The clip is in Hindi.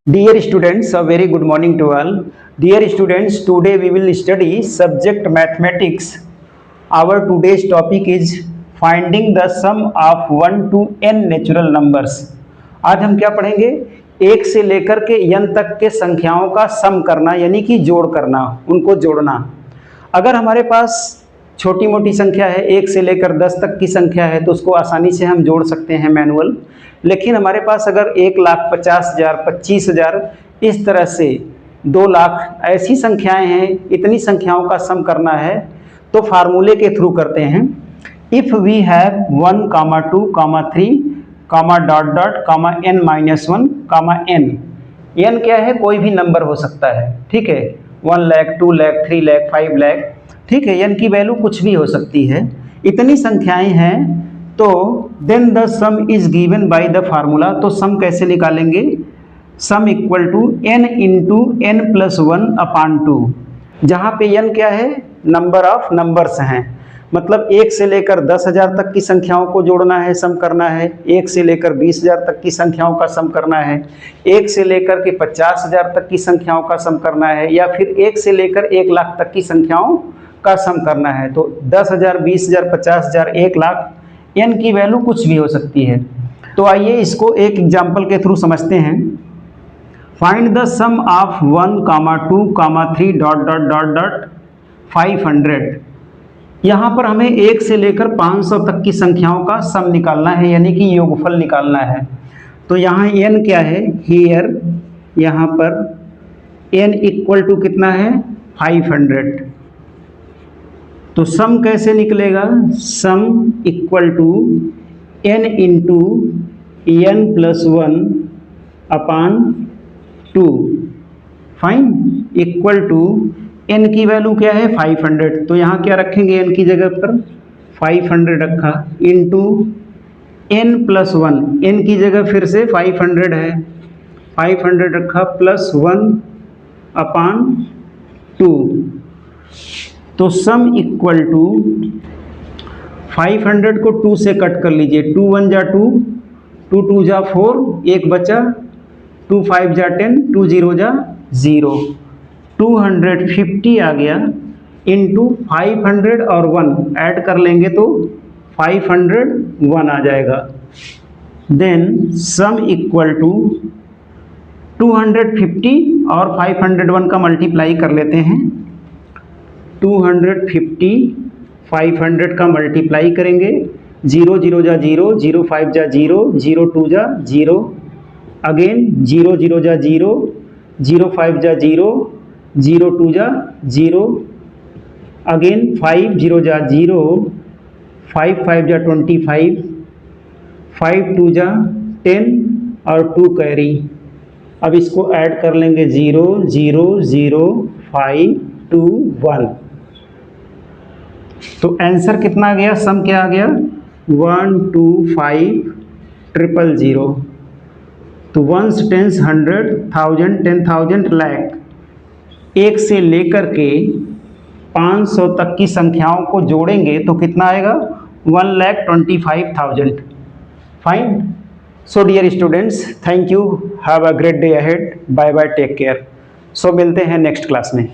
Dear students, a very good morning to all. Dear students, today we will study subject mathematics. Our today's topic is finding the sum of 1 to n natural numbers. आज हम क्या पढ़ेंगे? एक से लेकर के n तक के संख्याओं का सम करना, यानी कि जोड़ करना, उनको जोड़ना। अगर हमारे पास छोटी मोटी संख्या है, 1 से लेकर 10 तक की संख्या है, तो उसको आसानी से हम जोड़ सकते हैं मैनुअल। लेकिन हमारे पास अगर 1,50,000, 25,000 इस तरह से 2 लाख ऐसी संख्याएं हैं, इतनी संख्याओं का सम करना है, तो फार्मूले के थ्रू करते हैं। If we have 1, 2, 3, n-1, n क्या है? कोई भी नंबर हो सकता है, ठीक है। 1 लाख, 2 लाख, 3 लाख, 5 लाख, ठीक है। n की वैल्यू कुछ भी हो सकती है। इतनी संख्याएं हैं तो then the sum is given by the formula. तो सम कैसे निकालेंगे? Sum equal to n into n plus 1 upon 2, जहाँ पे n क्या है? नंबर ऑफ नंबर्स हैं। मतलब 1 से लेकर 10,000 तक की संख्याओं को जोड़ना है, सम करना है। 1 से लेकर 20,000 तक की संख्याओं का सम करना है। 1 से लेकर के 50,000 तक की संख्याओं का सम करना है, या फिर 1 से लेकर 1 लाख तक की संख्याओं का सम करना है। तो 10,000, 20,000, 50,000, 1 लाख, n की वैल्यू कुछ भी हो सकती है। तो आइए इसको एक एग्जाम्पल के थ्रू समझते हैं। Find the sum of 1, 2, 3 ... 500। यहाँ पर हमें 1 से लेकर 500 तक की संख्याओं का सम निकालना है, यानी कि योगफल निकालना है। तो यहाँ n क्या है? हियर यहाँ पर n इक्वल टू कितना है? 500। तो सम कैसे निकलेगा? Sum equal to n into n plus 1 upon 2, fine, equal to n की वैल्यू क्या है? 500। तो यहाँ क्या रखेंगे? n की जगह पर 500 रखा, इंटू n प्लस 1, n की जगह फिर से 500 है, 500 रखा, प्लस 1 अपान 2। तो सम इक्वल टू 500 को 2 से कट कर लीजिए। 2 1 जा 2, 2 2 जा 4, 1 बचा, 2 5 जा 10, 2 0 जा 0, 250 आ गया, इंटू 500 और 1 ऐड कर लेंगे तो 501 आ जाएगा। देन सम इक्वल टू 250 और 501 का मल्टीप्लाई कर लेते हैं। 250 500 का मल्टीप्लाई करेंगे, 0 0 जा 0, 0 5 जा 0, 0 2 जा 0, अगेन 0 0 जा 0, 0 5 जा 0, 0 2 जा 0, अगेन 5 0 जा 0, 5 5 जा 25, 5 2 जा 10 और 2 कैरी। अब इसको ऐड कर लेंगे, 0 0 0 5 2 1। तो आंसर कितना आ गया? सम क्या आ गया? 125,000। तो 1 10 100 1000 10,000 लाख, 1 से लेकर के 500 तक की संख्याओं को जोड़ेंगे तो कितना आएगा? 1,25,000। Fine. So dear students, thank you, have a great day ahead, bye bye, take care. So मिलते हैं नेक्स्ट क्लास में।